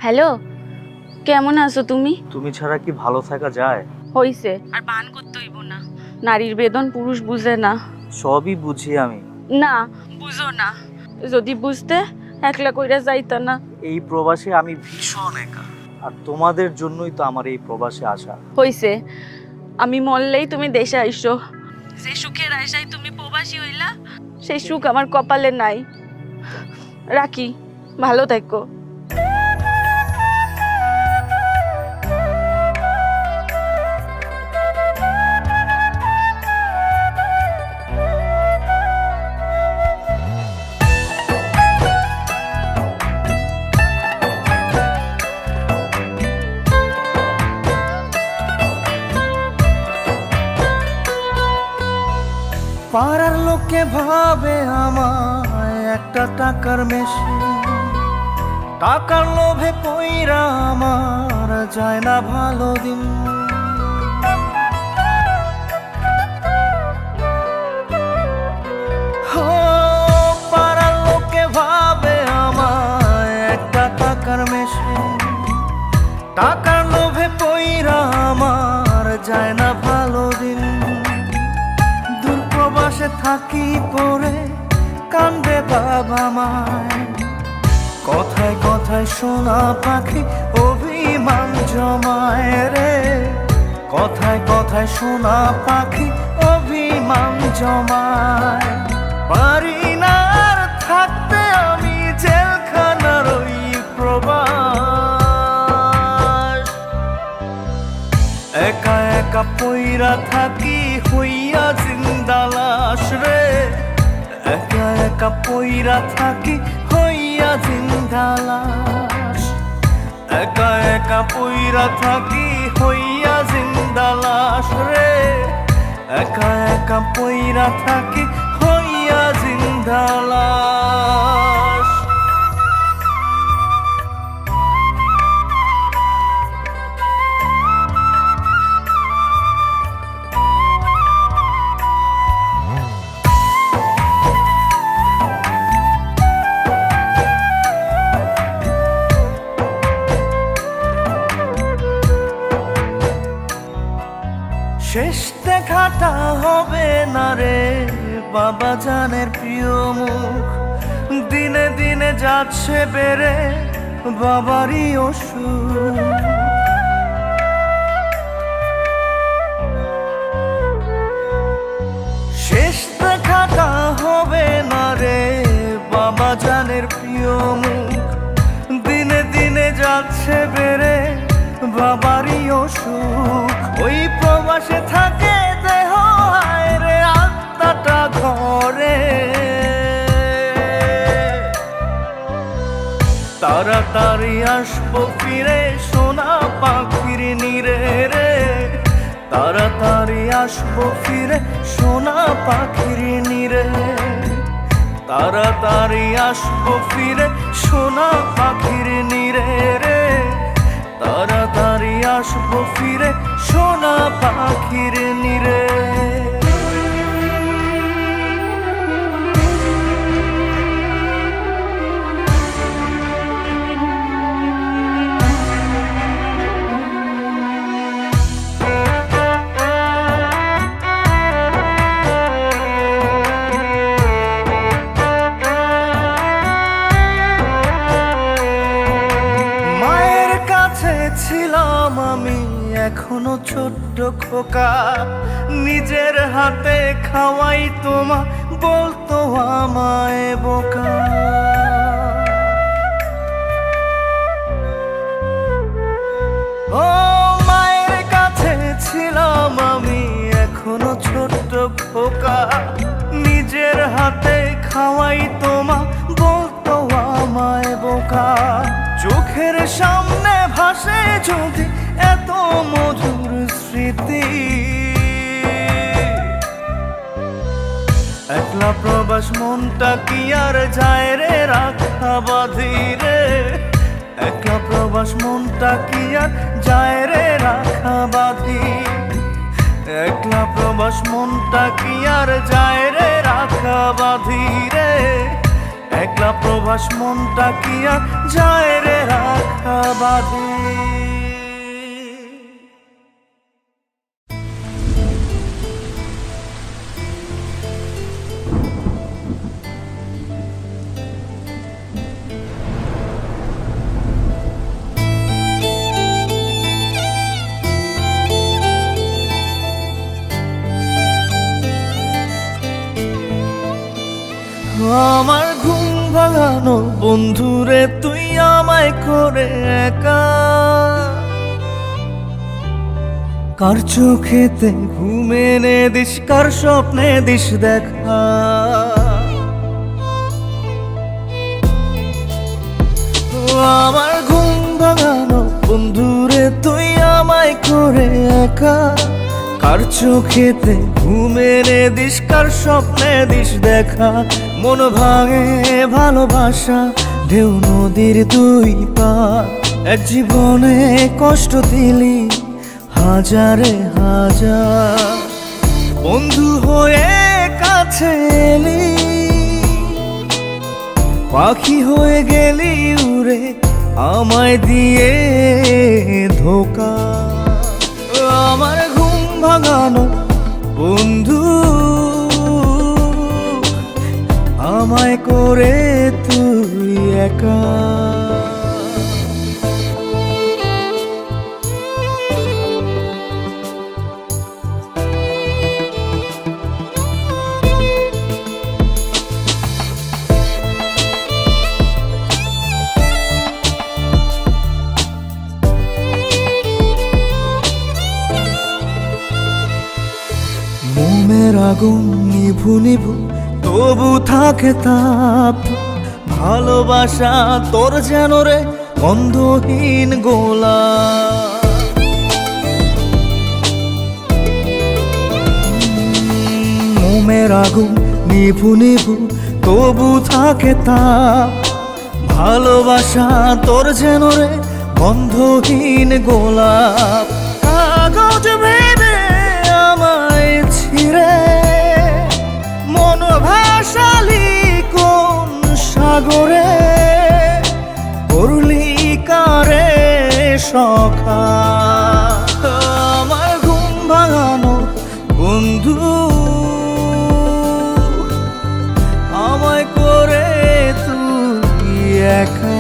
Hello, কেমন আছো তুমি? তুমি ছাড়া কি ভালো থাকা যায়? হইছে আর বান করতে হইব না। নারীর বেদন পুরুষ বুঝে না। সবই বুঝি আমি। না, বুঝো না। যদি বুঝতে একলা কইরা যাইতা না। এই প্রবাসে আমি ভীষণ একা, আর তোমাদের জন্যই তো আমার এই প্রবাসে আসা। হইছে, আমি মরলেই তুমি দেশে আইসো। যে সুখের আশায় তুমি প্রবাসী হইলা, সেই সুখ আমার কপালে নাই। রাখি, ভালো থাকো। পাড়ার লোকে ভাবে আমায় একটা টাকার মেশিন, টাকার লোভে পইরা আমার যায় না ভালো দিন। ও, পাড়ার লোকে ভাবে আমায় একটা টাকার মেশিন, টাকার লোভে পইরা আমার যায় না ভালো দিন। দূরপ্রবাসে থাকি পরে কান্দে বাবা মায়, কথায় কথায় শোনা পাখি অভিমান জমায় রে। কথায় কথায় শোনা পাখি অভিমান জমায়। পারি না আর থাকতে আমি জেলখানার ওই প্রবাস, একা একা পইরা থাকি হইয়া জিন্দা লাশ রে। একা একা পইরা থাকি হইয়া জিন্দা লাশ, একা একা পইরা থাকি হইয়া জিন্দা লাশ রে। একা একা পইরা থাকি হইয়া জিন্দা লাশ। শেষ দেখাটা হবে না রে বাবা জানের প্রিয় মুখ, দিনে দিনে যাচ্ছে বেড়ে বাবারই অসুখ। শেষ দেখাটা হবে না রে বাবা জানের প্রিয় মুখ, দিনে দিনে যাচ্ছে বেড়ে বাবারই অসুখ। ওই প্রবাসে থাকে দেহ হায় রে আত্মাটা ঘরে, তাড়াতাড়ি আসবো ফিরে সোনা পাখির নীরে রে। তাড়াতাড়ি আসবো ফিরে সোনা পাখির নীরে, তাড়াতাড়ি আসবো ফিরে সোনা পাখির নীরে রে। তাড়াতাড়ি আসবো ফিরে সোনা পাখির নীরে। ছিলাম আমি এখনো ছোট্ট খোকা, নিজের হাতে খাওয়াই তোমা বলতো আমায় বোকা। ও মায়ের কাছে ছিলাম আমি এখনো ছোট্ট খোকা, নিজের হাতে খাওয়াই তোমা বলতো আমায় বোকা। চোখের সামনে ভাসে যদি এত মধুর স্মৃতি, একলা প্রবাস মনটা কি আর যায় রে রাখা বাঁধি রে। একলা প্রবাস মনটা কি আর যায় রে রাখা বাঁধি, একলা প্রবাস মনটা কি আর যায় রে রাখা বাঁধি রে। একলা প্রবাস মনটা কি আর যায় রে রাখা বাঁধি। আমার ঘুম ভাঙানো বন্ধুরে তুই আমায় করে একা, কার চোখেতে ঘুম এনে দিস, কার স্বপ্নে দিস দেখা। আমার ঘুম ভাঙানো বন্ধুরে তুই আমায় করে একা, কার চোখেতে ঘুম এনে দিস, কার স্বপ্নে দিস দেখা। মন ভাঙে ভালোবাসা ঢেউ নদীর দুই পার, এক জীবনে কষ্ট দিলি হাজারে হাজার। বন্ধু হয়ে কাছে এলি, পাখি হয়ে গেলি উড়ে আমায় দিয়ে ধোকা। আমার ঘুম ভাঙানো বন্ধু আমায় করে তুই একা। মনের আগুন নিভু নিভু তবু থাকে তাপ, ভালোবাসা তোর যেন রে গন্ধহীন গোলাপ। মোমের আগুন নিভু নিভু তবু থাকে তাপ, ভালোবাসা তোর যেন রে গন্ধহীন গোলাপ। কাগজ ভেবে আমায় ছিঁড়ে মন ভাসালি কোন সাগরে, করলি কারে সখা। আমার ঘুম ভাঙানো বন্ধু আমায় করে তুই একা।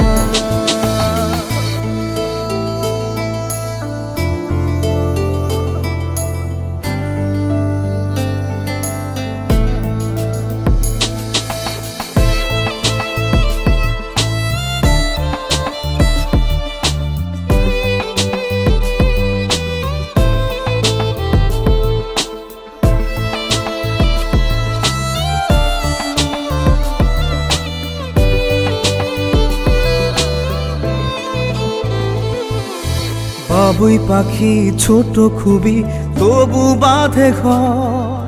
বাবুই পাখি ছোট খুবই তবু বাঁধে ঘর,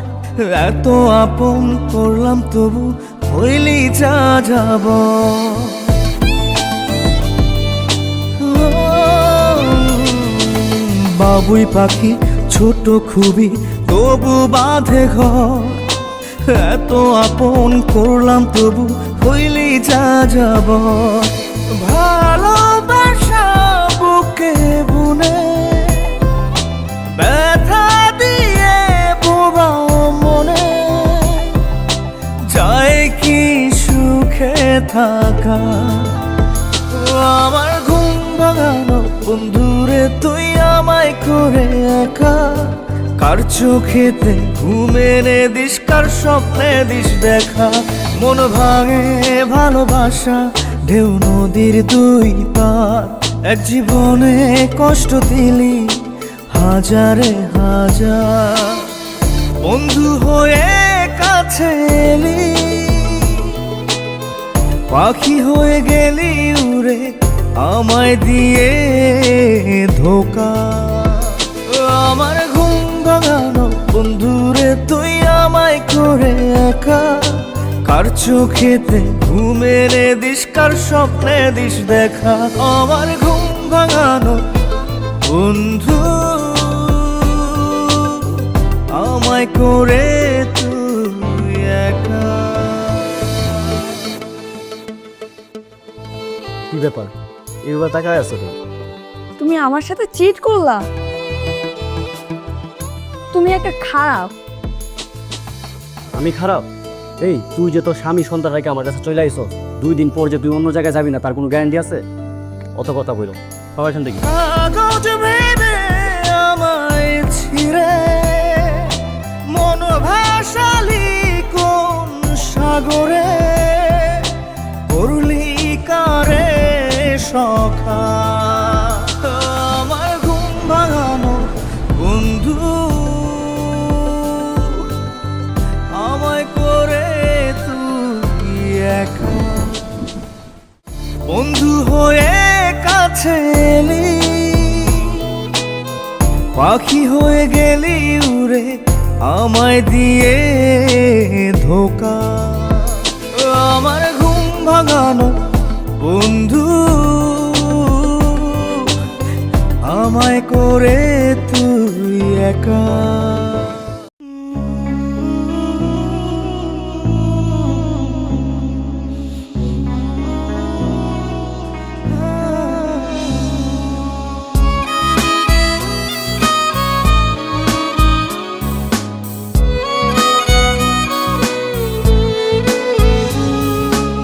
এত আপন করলাম তবু হইলি যা যাব। বাবুই পাখি ছোট খুবই তবু বাঁধে ঘর, এত আপন করলাম তবু হইলি যা যাব। ভালোবাসা বুকে বুনে ব্যথা দিয়ে বোবাও মনে, যায় কি সুখে থাকা। আমার ঘুম ভাঙানো বন্ধুরে তুই আমায় করে একা, কার চোখেতে ঘুম এনে দিস, কার স্বপ্নে দিস দেখা। মন ভাঙে ভালোবাসা ঢেউ নদীর দুই পার, এক জীবনে কষ্ট দিলি হাজারে হাজার। বন্ধু হয়ে কাছে এলি, পাখি হয়ে গেলি উড়ে আমায় দিয়ে ধোকা। আমার ঘুম ভাঙানো বন্ধুরে তুই আমায় করে একা, কার চোখেতে ঘুম এনে দিস, কার স্বপ্নে দিস দেখা। আমার ঘুম ভাঙানো বন্ধু আমায় করে তুই একা। কি ব্যাপার, এবার তাকায় আছো তুমি? তুমি আমার সাথে চিট করলা? তুমি একটা খারাপ। আমি খারাপ? এই তুই যে তোর স্বামী সন্তান রেখে আমার কাছে চলে আইসো, 2 দিন পর যে তুই অন্য জায়গায় যাবি না তার কোনো গ্যারান্টি আছে? অত কথা বলো, সবাই শুনতে কি? কাগজ ভেবে আমায় ছিঁড়ে মন ভাসালি কোন সাগরে, করলি কারে সখা আমার ঘুম ভাঙানো বন্ধু, আমায় করে তুই একা বন্ধু হয়ে কাছে এলি, পাখি হয়ে গেলি উড়ে আমায় দিয়ে ধোকা, আমার ঘুম ভাঙানো বন্ধু, আমায় করে তুই একা।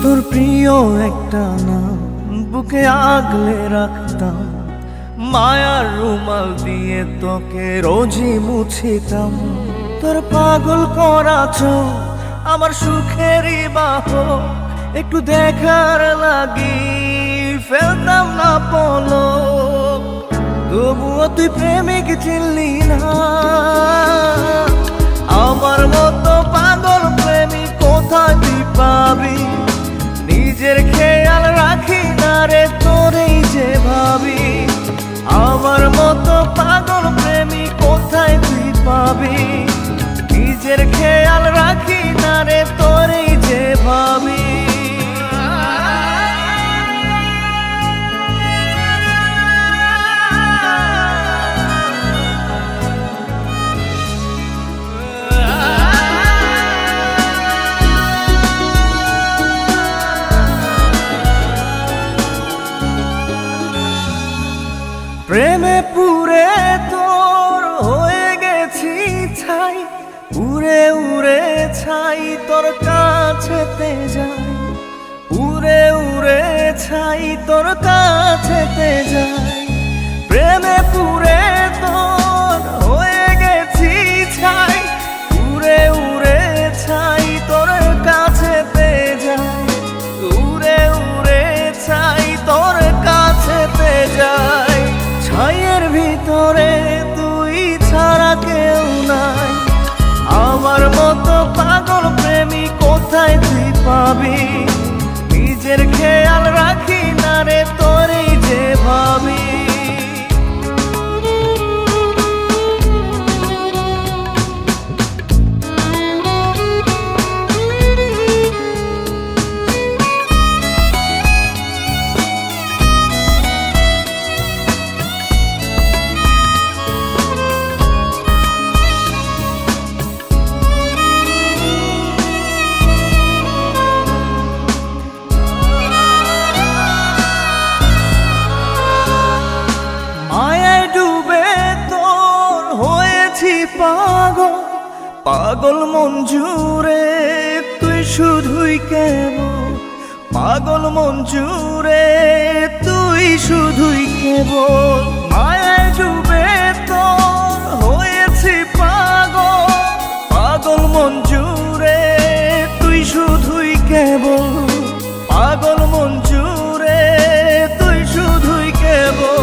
তোর প্রিয় একটা নাম বুকে আগলে রাখতাম, মায়ার রুমাল দিয়ে তোকে রোজই মুছিতাম, তোর পাগল করা চোখ আমার সুখেরই বাহক, একটু দেখার লাগি ফেলতাম না পলক, তবুও তুই প্রেমিক চিনলি না, আমার মতো পাগল প্রেমিক কোথায় তুই পাবি, নিজের খেয়াল রাখি না রে তোরেই যে ভাবি, আমার মতো পাগল প্রেমিক কোথায় তুই পাবি, নিজের খেয়াল রাখি না রে তোরেই যে ভাবি। প্রেমে পুরে তোর হয়ে গেছি ছাই, উড়ে উড়ে ছাই তোর কাছেতে যাই, উড়ে উড়ে ছাই তোর কাছেতে যাই, প্রেমে পুরে তোর হয়ে গেছি ছাই, উড়ে উড়ে ছাই তোর কাছেতে যাই, উড়ে উড়ে ছাই তোর কাছেতে যাই, ছাইয়ের ভিতরে তুই ছাড়া কেউ নাই, আমার মতো পাগল প্রেমিক কোথায় তুই পাবি, নিজের খেয়াল রাখি না রে তোরেই যে ভাবি। পাগল পাগল মন জুড়ে তুই শুধুই কেবল, পাগল মন জুড়ে তুই শুধুই কেবল, মায়ায় ডুবে তোর হয়েছি পাগল, পাগল মন জুড়ে তুই শুধুই কেবল, পাগল মন জুড়ে তুই শুধুই কেবল,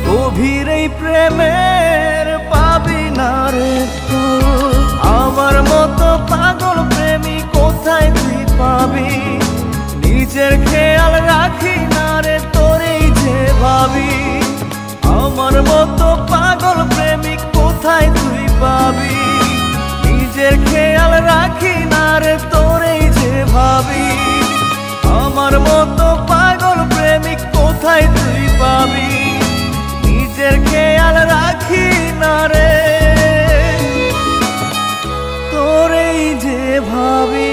গভীর এই প্রেমের পাবি না রে তোর, আমার মতো পাগল প্রেমিক কোথায় তুই পাবি, নিজের খেয়াল রাখি না রে তোরেই যে ভাবি, আমার মতো পাগল প্রেমিক কোথায় তুই পাবি, নিজের খেয়াল রাখি না রে তোরেই যে ভাবি, আমার মতো পাগল প্রেমিক কোথায় তুই পাবি, নিজের খেয়াল রাখি না রে তোরেই যে ভাবি।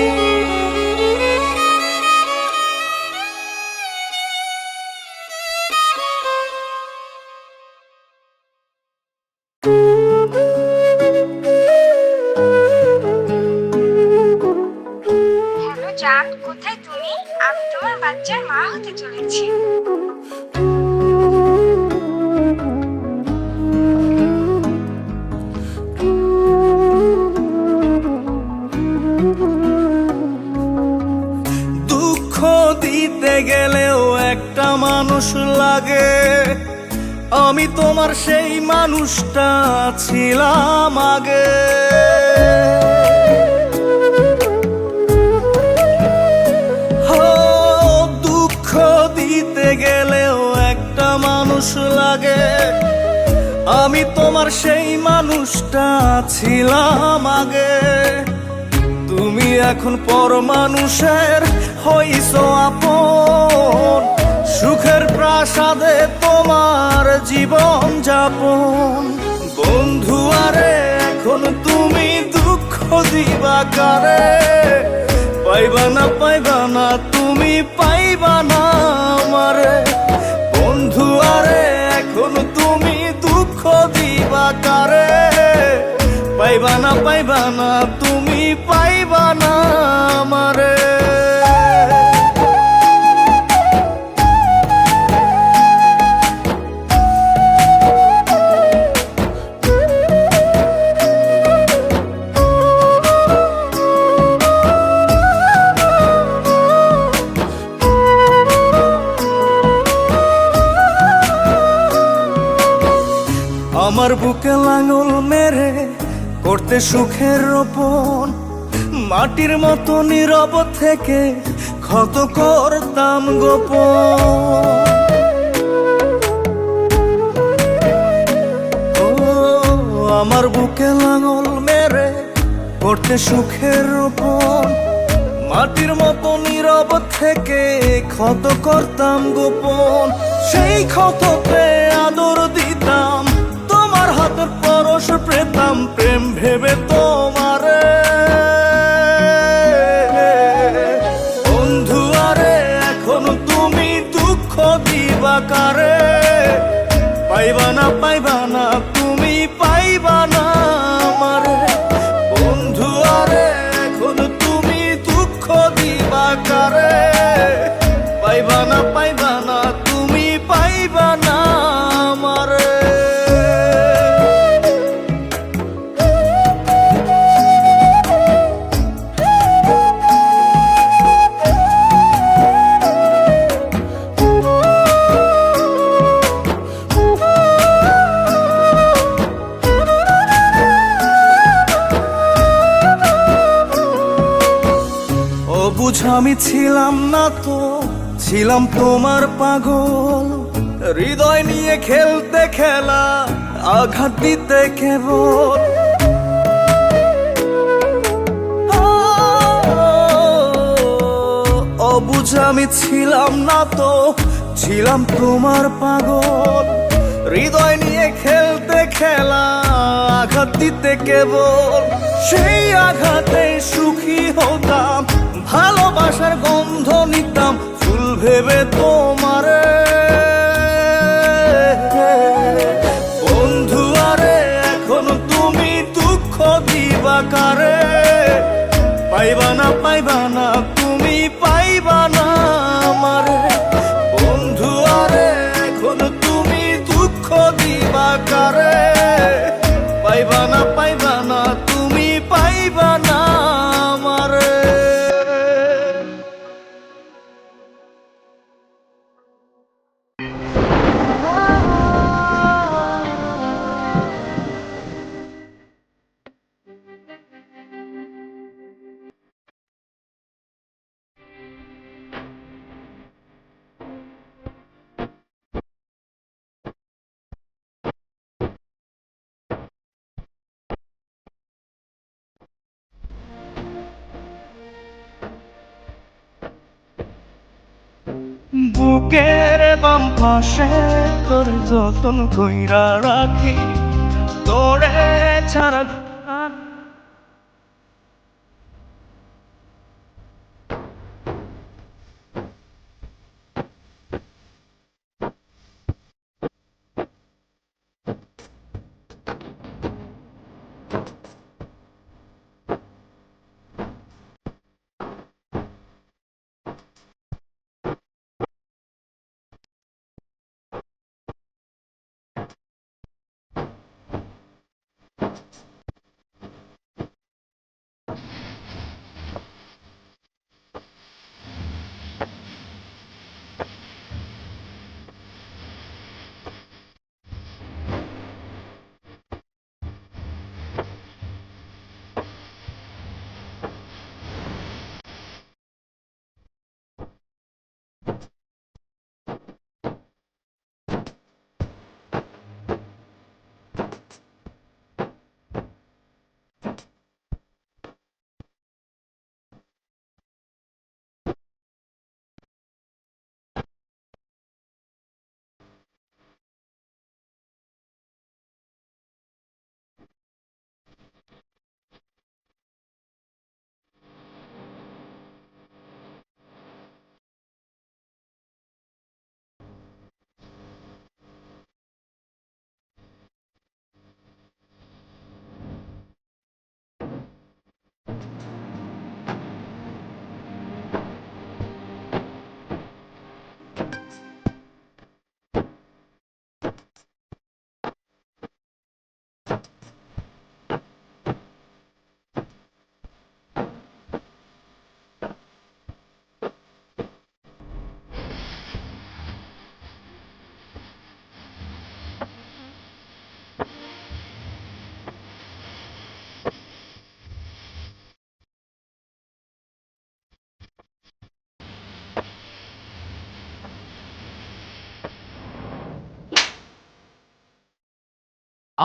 পথে চলেছি। দুঃখ দিতে গেলেও একটা মানুষ লাগে, আমি তোমার সেই মানুষটা ছিলাম আগে। ও, দুঃখ দিতে গেলেও একটা মানুষ লাগে, আমি তোমার সেই মানুষটা ছিলাম আগে। তুমি এখন পর মানুষের হইছো আপন, সুখের প্রাসাদে তোমার জীবন যাপন। বন্ধু আরে এখন তুমি দুঃখ দিবা কারে, পাইবা না তুমি পাইবা না আমারে। বন্ধু আরে এখন তুমি দুঃখ দিবা কারে, পাইবা না তুমি পাইবা না আমারে। আমার বুকে লাঙল মেরে করতে সুখের রোপণ, মাটির মতো নীরব থেকে ক্ষত করতাম গোপন। ও, আমার বুকে লাঙল মেরে করতে সুখের রোপণ, মাটির মতো নীরব থেকে ক্ষত করতাম গোপন। সেই ক্ষততে আদর দিতাম, তোমার হাতের পরশ পেতাম, প্রেম ভেবে তোমারে। বন্ধু আরে এখন তুমি দুঃখ দিবা কারে, পাইবা না তুমি পাইবা না আমারে। বন্ধু আরে এখন তুমি দুঃখ দিবা কারে, পাইবা না তুমি পাইবা না আমারে। বুঝ আমি ছিলাম না তো, ছিলাম তোমার পাগল, হৃদয় নিয়ে খেলতে খেলা আঘাত দিতে কেবল। অবুঝ আমি ছিলাম না তো, ছিলাম তোমার পাগল, হৃদয় নিয়ে খেলতে খেলা আঘাত দিতে কেবল। সেই আঘাতে সুখী হতাম, ভালোবাসার গন্ধ নিতাম ফুল ভেবে তোমারে। বন্ধু আরে এখন তুমি দুঃখ দিবা কারে, পাইবা না তুমি পাইবা না আমারে। বন্ধু আরে এখন তুমি দুঃখ দিবা কারে, পাইবা না তুমি পাইবা না আমারে। বুকের বাম পাশে তোর যতন কইরা রাখি, তোরে ছাড়া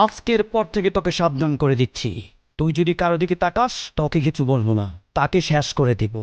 আজকের পর থেকে তোকে সাবধান করে দিচ্ছি, তুই যদি কারো দিকে তাকাস তোকে কিছু বলবো না, তাকে শেষ করে দিব।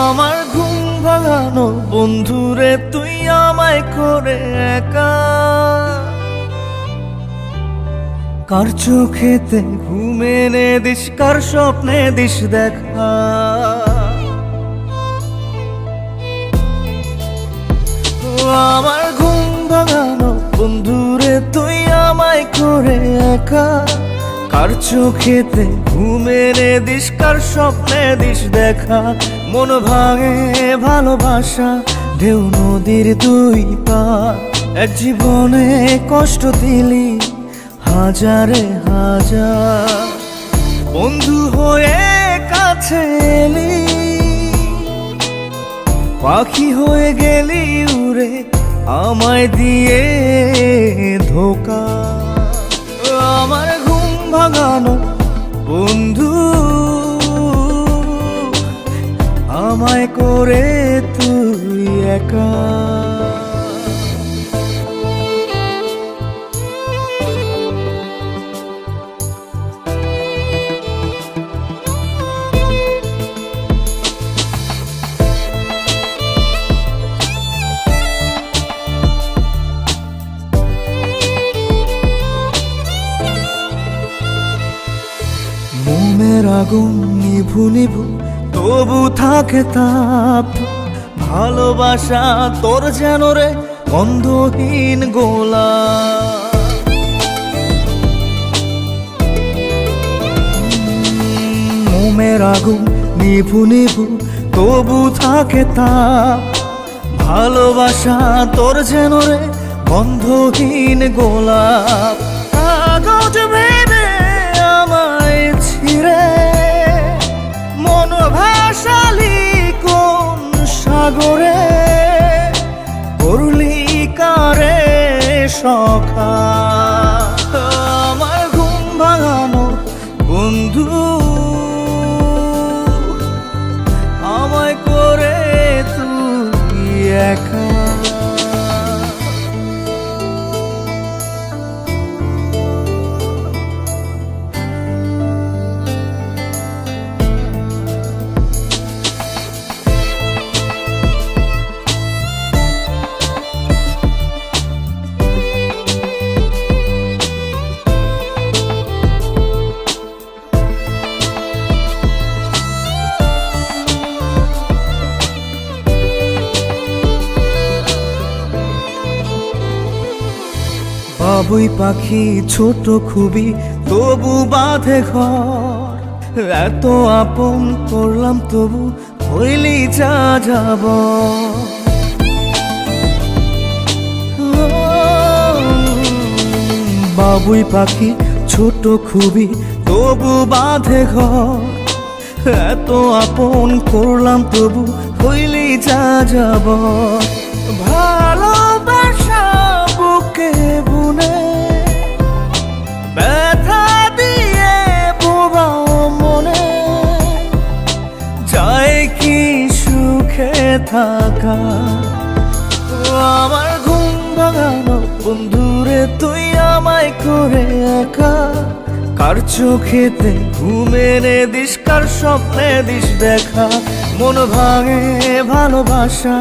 আমার ঘুম ভাঙানো বন্ধুরে তুই আমায় করে একা, কার চোখেতে ঘুম এনে দিস, কার স্বপ্নে দিস দেখা। আমার ঘুম ভাঙানো বন্ধুরে তুই আমায় করে একা, কার চোখেতে ঘুম এনে দিস, কার স্বপ্নে দিস দেখা। মন ভাঙে ভালোবাসা ঢেউ নদীর দুই পার, এক জীবনে কষ্ট দিলি হাজারে হাজার, বন্ধু হয়ে কাছে এলি, পাখি হয়ে গেলি উড়ে আমায় দিয়ে ধোকা। আমার ঘুম ভাঙানো বন্ধু আমায় করে তুই একা। মোমের আগুন নিভু নিভু তবু থাকে তাপ, ভালোবাসা তোর যেন রে গন্ধহীন গোলাপ। মোমের আগুন নিভু নিভু তবু থাকে তাপ, ভালোবাসা তোর যেন রে গন্ধহীন গোলাপ। কাগজ ভেবে আমায় ছিঁড়ে মন ভাসালি কোন সাগরে, করলি কারে সখা। আমার ঘুম ভাঙানো বন্ধু আমায় করে তুই একা। বাবুই পাখি ছোট খুবই তবু বাঁধে ঘর, এত আপন করলাম তবু হইলি যা যাব। বাবুই পাখি ছোট খুবই তবু বাঁধে ঘর, এত আপন করলাম তবু হইলি যা যাব। ভালোবাসা বুকে বুনে ব্যথা দিয়ে বোবা মনে, চাই কি সুখে থাকা। আমার ঘুম ভাঙানো বন্ধুরে তুই আমায় করে একা, কার চোখেতে ঘুমেনে দিস, কার স্বপ্নে দিস দেখা। মন ভাঙে ভালোবাসা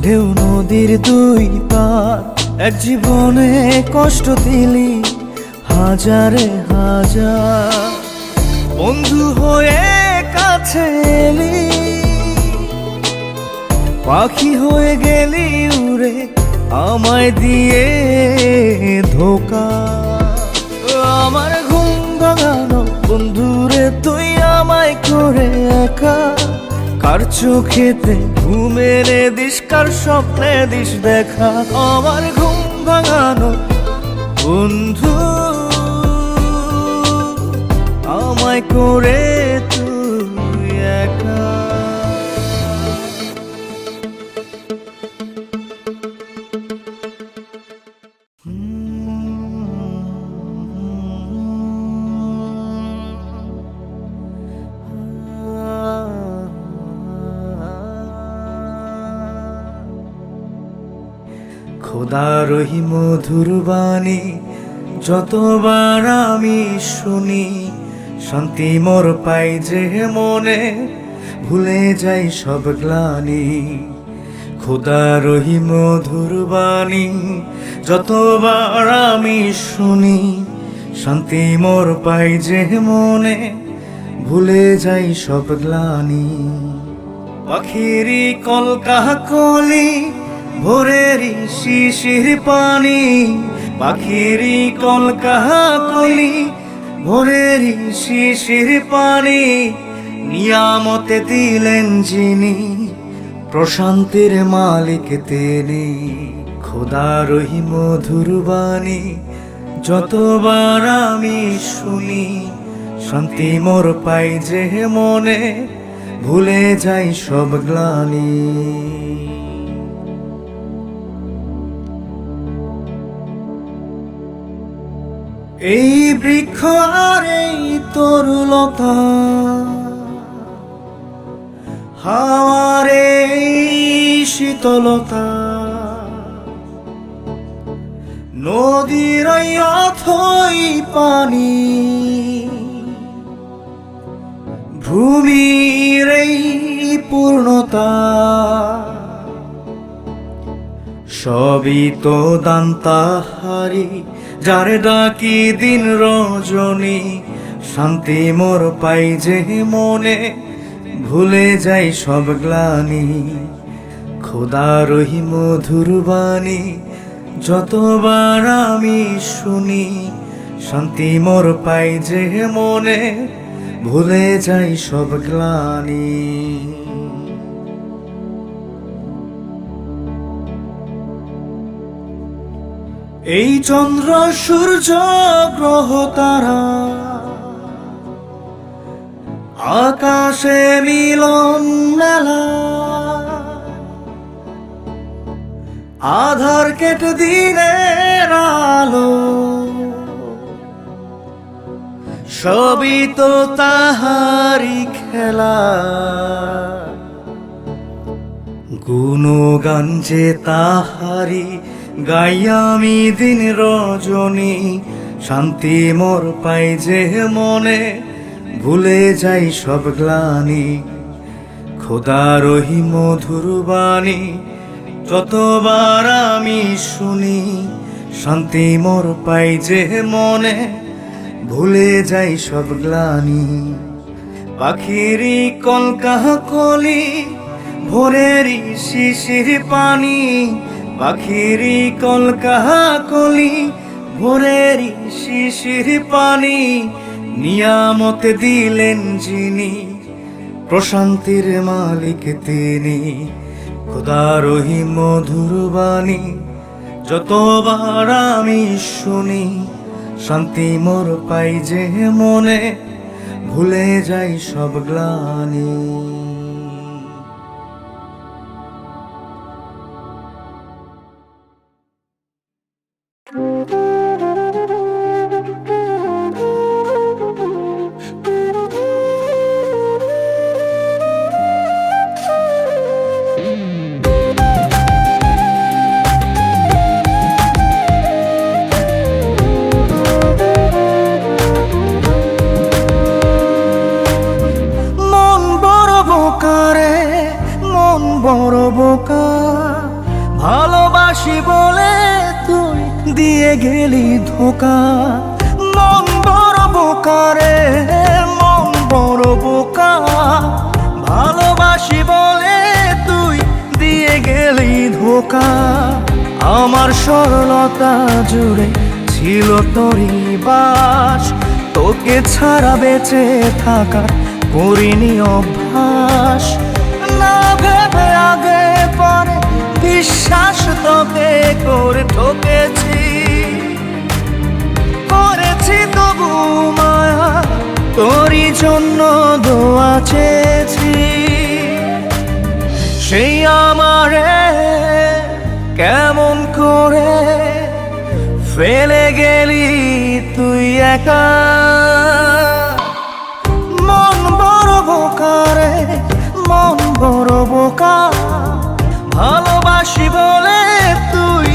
ঢেউ নদীর দুই পার, এক জীবনে কষ্ট দিলি হাজারে হাজার। বন্ধু হয়ে কাছে এলি, পাখি হয়ে গেলি উড়ে আমায় দিয়ে ধোকা। আমার ঘুম ভাঙানো বন্ধুরে তুই আমায় করে একা, কার চোখেতে ঘুমেনে দিস, কার স্বপ্নে দিস দেখা। আমার ঘুম ভাঙানো বন্ধু আমায় করে তুই একা। খোদার ওই মধুর বাণী যতবার আমি শুনি, শান্তি মোর পাই যে মনে, ভুলে যাই সব গ্লানি। খোদার ওই মধুর বাণী যতবার আমি শুনি, শান্তি মোর পাই যে মনে, ভুলে যাই সব গ্লানি। পাখিরি কলকাহা কলি ভোরেরই শিশির পানি, পাখিরি কলকাহা কলি ভোরেরই শিশির পানি, নিয়ামতে দিলেন যিনি, প্রশান্তির মালিক তিনি। খোদার ওই মধুর বাণী যতবার আমি শুনি, শান্তি মোর পাই যে মনে, ভুলে যাই সব গ্লানি। এই বৃক্ষ আর এই তরুলতা, হাওয়ার এই শীতলতা, নদীর এই অথই পানি, ভূমির এই পূর্ণতা, সবই তো দান তাহারি, যারে ডাকি দিন রজনী, শান্তি মোর পাই যে মনে, ভুলে যাই সব গ্লানি। খোদার ওই মধুর বাণী যতবার আমি শুনি, শান্তি মোর পাই যে মনে, ভুলে যাই সব গ্লানি। এই চন্দ্র সূর্য গ্রহ তারা, আকাশে মিলন মেলা, আধার কেটে দিনের আলো, সবই তো তাহারি খেলা। গুণগান যে তাহারি গাই আমি দিন রজনী, শান্তি মোর পাই যে মনে, ভুলে যাই সব গ্লানি। খোদার ওই মধুর বাণী যতবার আমি শুনি, শান্তি মোর পাই যে মনে, ভুলে যাই সব গ্লানি। পাখিরি কলকাহা কলি ভোরেরই শিশির পানি, পাখিরি কলকাহা কলি ভোরেরই শিশির পানি নিয়ামতে দিলেন যিনি, প্রশান্তির মালিক তিনি, খোদার ওহি মধুর বাণী যতবার আমি শুনি, শান্তি মোর পাই যে মনে, ভুলে যাই সব গ্লানি। মন বড় বোকা রে, মন বড় বোকা, ভালোবাসি বলে তুই দিয়ে গেলি ধোকা। মন বড় বোকা রে, মন বড় বোকা, ভালোবাসি বলে তুই দিয়ে গেলি ধোকা। আমার সরলতা জুড়ে ছিল তোরই বাস, তোকে ছাড়া বেঁচে থাকার করিনি অভ্যাস। না ভেবে আগে পরে বিশ্বাস তোকে করে ঠকেছি, করেছি তবু মায়া, তোরই জন্য দোয়া চেয়েছি। সেই আমারে কেমন করে ফেলে গেলি তুই একা। মন বড় বোকা রে, মন বড় বোকা, ভালোবাসি বলে তুই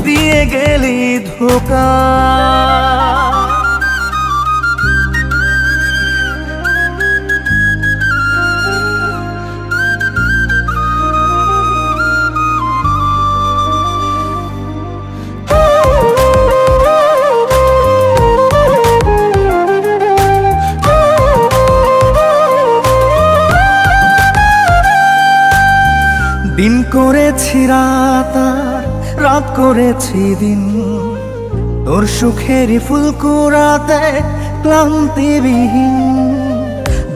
দিয়ে গেলি ধোকা। দিন করেছি রাত আর রাত করেছি দিন, তোর সুখেরই ফুল কুড়াতে ক্লান্তিবিহীন।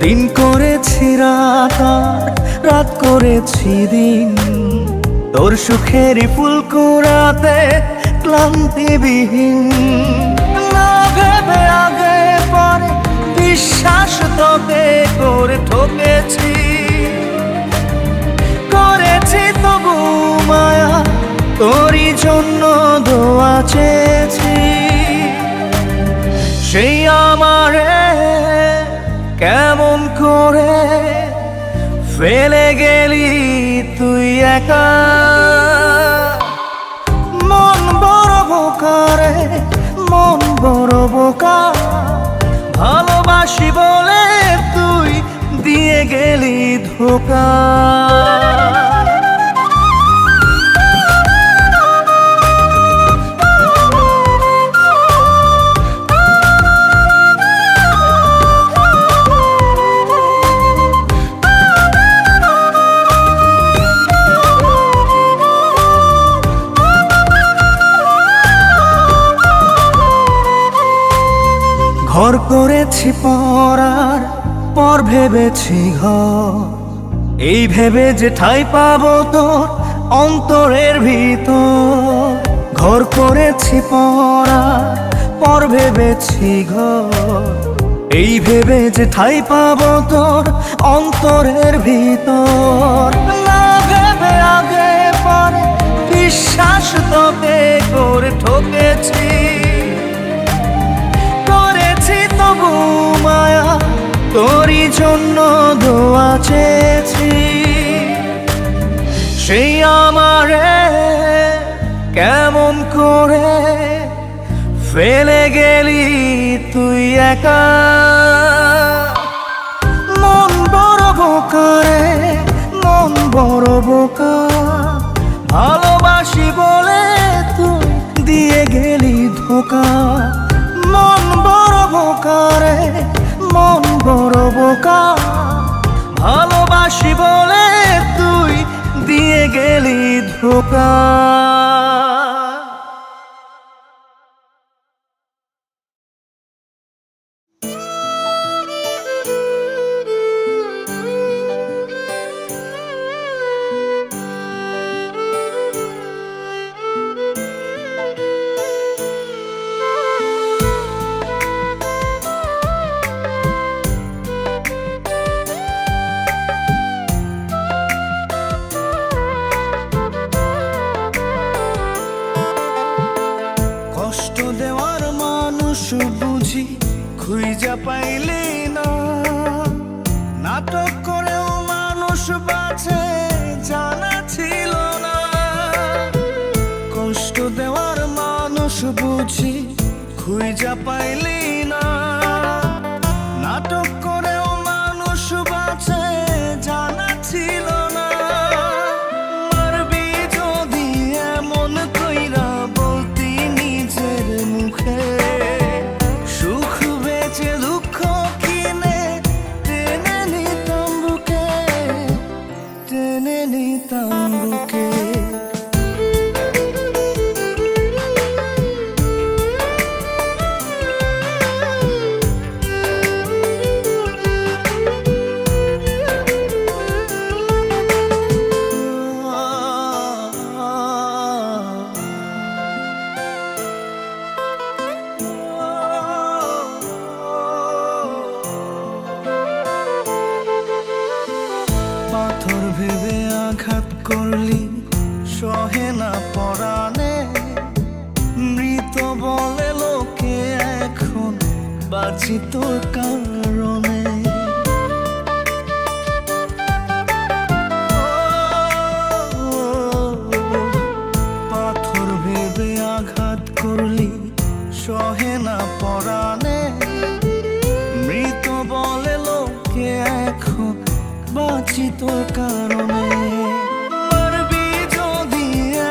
দিন করেছি রাত আর রাত করেছি দিন, তোর সুখেরই ফুল কুড়াতে ক্লান্তিবিহীন। না ভেবে আগে পরে বিশ্বাস তোকে করে ঠকেছি, করেছি তবু মায়া, তোরই জন্য দোয়া চেয়েছি। সেই আমারে কেমন করে ফেলে গেলি তুই একা। মন বড় বোকা রে, মন বড় বোকা, ভালোবাসি বলে তুই দিয়ে গেলি ধোকা। ঘর করেছি পরার পর ভেবেছি ঘর, এই ভেবে যে ঠাঁই পাবো তোর অন্তরের ভিতর। ঘর করেছি পরার পর ভেবেছি ঘর, এই ভেবে যে ঠাঁই পাবো তোর অন্তরের ভিতর। না ভেবে আগে পরে বিশ্বাস তোকে করে ঠকেছি, করেছি তবু মায়া, তোরই জন্য দোয়া চেয়েছি। সেই আমারে কেমন করে ফেলে গেলি তুই একা। মন বড় বোকা রে, মন বড় বোকা, ভালোবাসি বলে তুই দিয়ে গেলি ধোকা। মন বড় বোকা রে, মন বড় বোকা, ভালোবাসি বলে তুই দিয়ে গেলি ধোকা। বুঝি খুঁজা পাইলি না, নাটক করেও মানুষ বাঁচে জানা ছিল না, কষ্ট দেওয়ার মানুষ বুঝি খুঁজা পাইলি না, নাটক করেও মানুষ বাঁচে জানা ছিল না। মারবি যদি এমন কইরা বলতি নিজের মুখে, সুখ বেচে দুঃখ কিনে টেনে নিতাম বুকে, টেনে নিতাম বুকে। পাথর ভেবে আঘাত করলি সহে না পরাণে, মৃত বলে লোকে এখন বাঁচি তোর কারণে। পাথর ভেবে আঘাত করলি সহে না পরাণে, মৃত বলে লোকে এখন বাঁচি তোর কারণে। মারবি যদি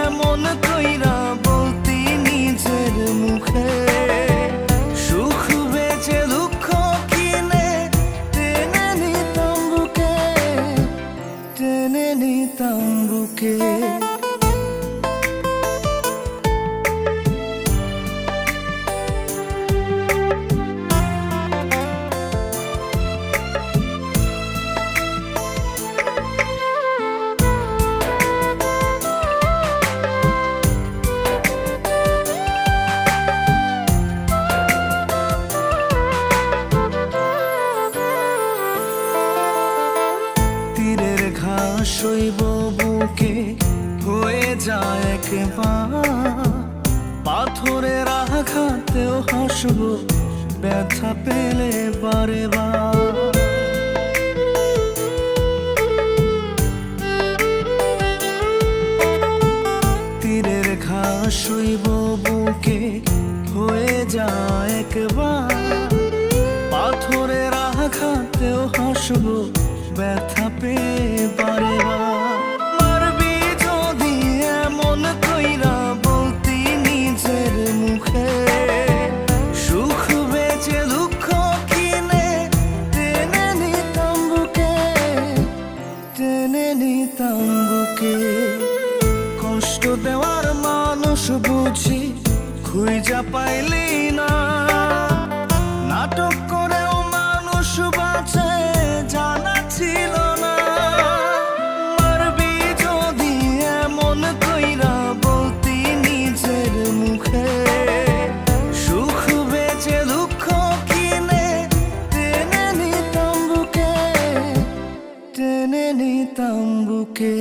এমন কইরা বলতি নিজের মুখে, সুখ বেচে দুঃখ কিনে টেনে নিতাম বুকে, টেনে নিতাম বুকে। তীরের ঘাস শৈব বুকে হয়ে যায় একবার, পাথরের আঘাতেও হাসব ব্যথা পেলে বারে বার। তীরের ঘাস শৈব বুকে হয়ে যায় একবার, পাথরের আঘাতেও হাসব ব্যথা পেয়ে বারে বার। মারবি যদি এমন কইরা বলতি নিজের মুখে, সুখ বেচে দুঃখ কিনে টেনে নিতাম বুকে, টেনে নিতাম বুকে। কষ্ট দেওয়ার মানুষ বুঝি খুঁজা পাইলি না, নাটক করেও মানুষ বাঁচে জানা ছিল না। মারবি যদি এমন কইরা বলতি নিজের মুখে, সুখ বেচে দুঃখ কিনে টেনে নিতাম বুকে, টেনে নিতাম বুকে।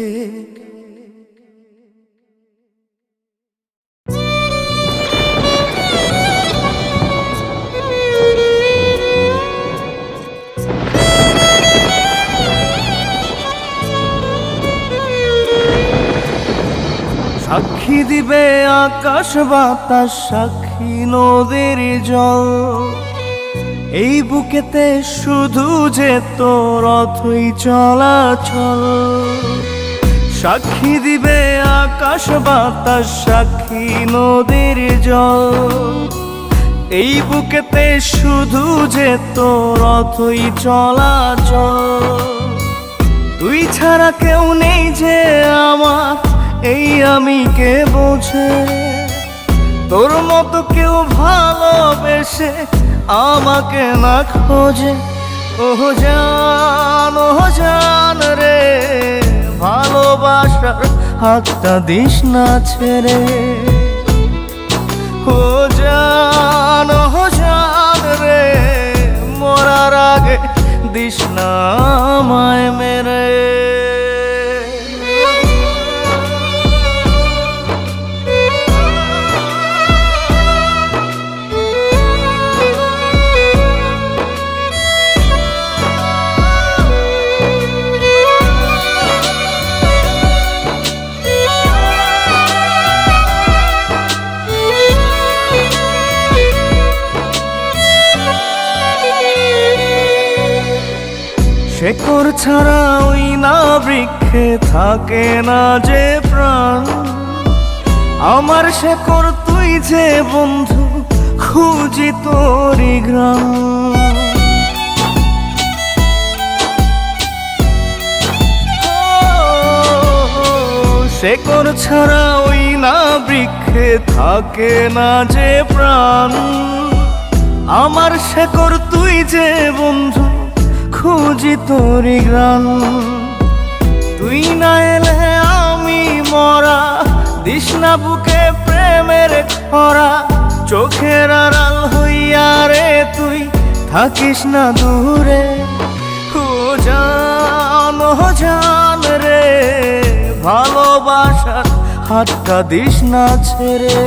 সাক্ষী দিবে আকাশ বাতাস, সাক্ষী নদীর জল, এই বুকেতে শুধু যে তোর অথই চলাচল। সাক্ষী দিবে আকাশ বাতাস, সাক্ষী নদীর জল, এই বুকেতে শুধু যে তোর অথই চলাচল। তুই ছাড়া কেউ নেই যে আমার, এই আমি কে বোঝে, তোর মতো কেউ ভালোবেসে আমাকে না খোঁজে। ওহ জান রে, ভালোবাসার হাতটা দিস না ছেড়ে। ও জান রে, মরার আগে দিস না আমায় মেরে। শেকড় ছাড়া ওই না বৃক্ষে থাকে না যে প্রাণ, আমার শেকড় তুই যে বন্ধু, খুঁজি তোরি গ্রাম। শেকড় ছাড়া ওই না বৃক্ষে থাকে না যে প্রাণ, আমার শেকড় তুই যে বন্ধু, খুঁজি তোরি গ্রাম। তুই না এলে আমি মরা, দিস না বুকে প্রেমের খরা, চোখের আড়াল হইয়া রে তুই থাকিস না দূরে। ও জান, ও জান রে, ভালোবাসার হাতটা দিস না ছেড়ে।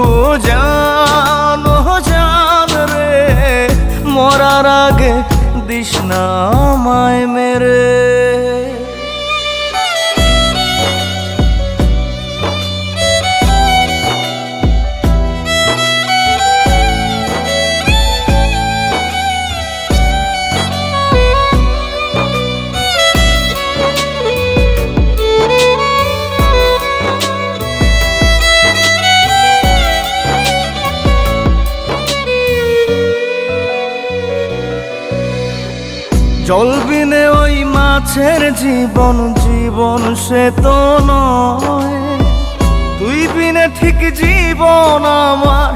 ও জান, ও জান রে, মরার আগে দিস না আমায় মেরে। জল বিনে ওই মাছের জীবন, জীবন সে তো নয়। তুই বিনে ঠিক জীবন আমার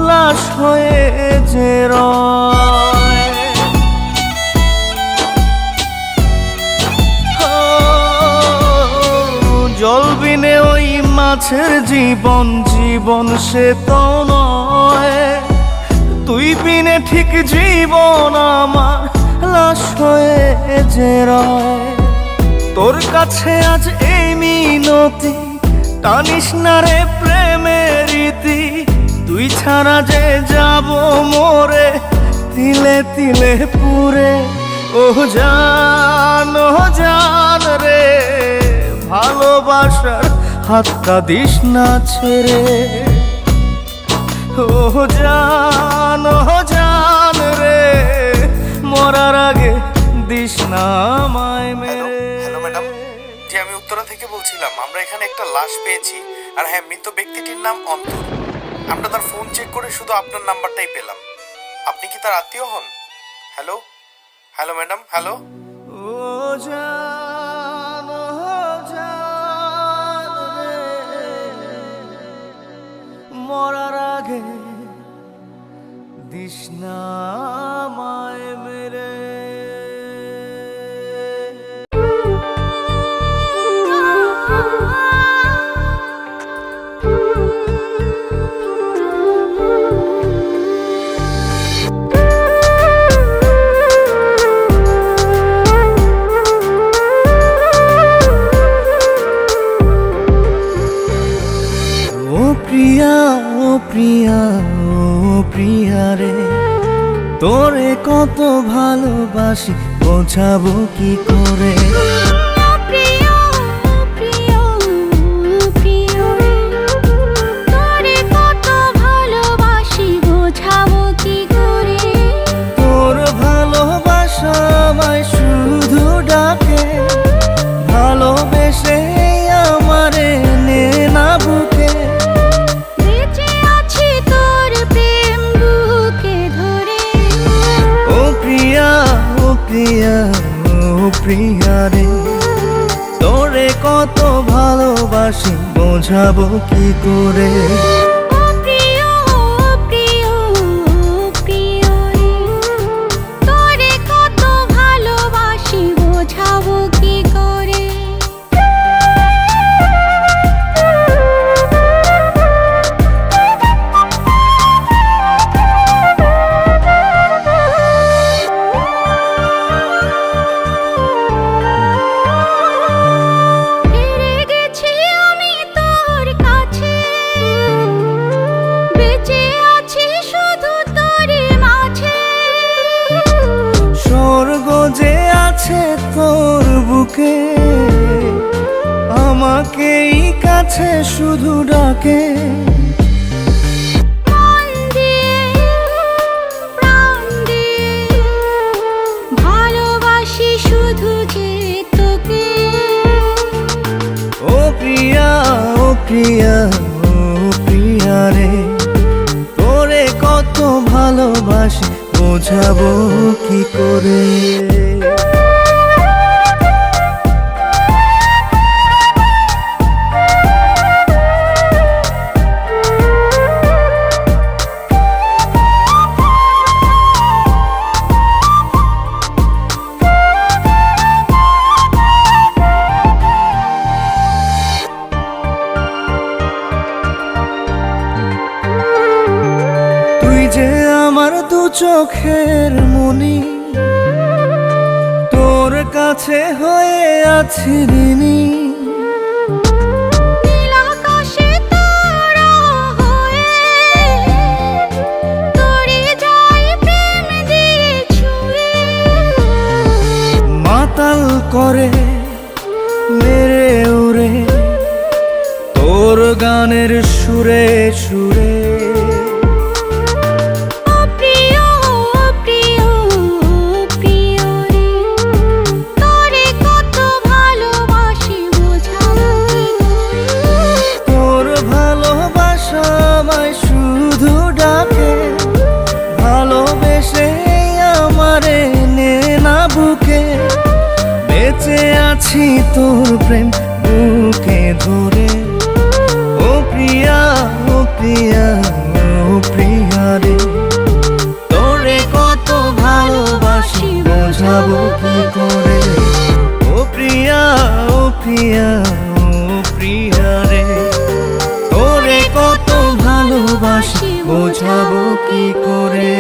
লাশ হয়ে যে রয়। জল বিনে ওই মাছের জীবন, জীবন সে তো নয়। তুই বিনে ঠিক জীবন আমার লাশ হয়ে যে রয়। তোর কাছে আজ এই মিনতি, টানিস না রে প্রেমের রীতি। তুই ছাড়া যে যাব মোরে, তিলে তিলে পুরে। ও জান, ও জান রে, ভালোবাসার হাতটা দিস না ছেড়ে। ও জান, ও জান রে, মরার আগে দিস না আমায় মেরে। হ্যালো ম্যাডাম, জি আমি উত্তরা থেকে বলছিলাম। আমরা এখানে একটা লাশ পেয়েছি, আর হ্যাঁ, মৃত ব্যক্তিটির নাম অন্তর। আমরা তার ফোন চেক করে শুধু আপনার নাম্বারটাই পেলাম। আপনি কি তার আত্মীয় হন? Hello, hello madam, hello. ও জান, ও জান রে, মরার আগে দিস না আমায় মেরে। ও প্রিয়া, ও প্রিয়া, ও প্রিয়া রে, তোরে কত ভালোবাসি বোঝাবো কি করে। তোর ভালোবাসা আমায় শুধু ডাকে, ভালোবেসে আমারে নে না বুকে। ও প্রিয়া, ও প্রিয়া, ও প্রিয়া রে, তোরে কত ভালোবাসি বোঝাবো কি করে। তোর বুকে আমাকেই কাছে শুধু ডাকে। ভালোবাসি ভালোবাসি বোঝাবো কি করে। তুই যে আমার দু চোখের মনি, তোর কাছে হয়ে আছি ঋণী। মাতাল করে মেরে উড়ে তোর গানের সুরে সুরে। তোর ভালোবাসা আমায় শুধু ডাকে, ভালোবেসে আমারে নে না বুকে। বেঁচে আছি তোর প্রেম বুকে ধরে। ও প্রিয়া, ও প্রিয়া, ও প্রিয়া রে, তোরে কত ভালোবাসি বোঝাবো কি করে। ও প্রিয়া, ও প্রিয়া, ও প্রিয়া রে, তোরে কত ভালোবাসি বোঝাবো কি করে।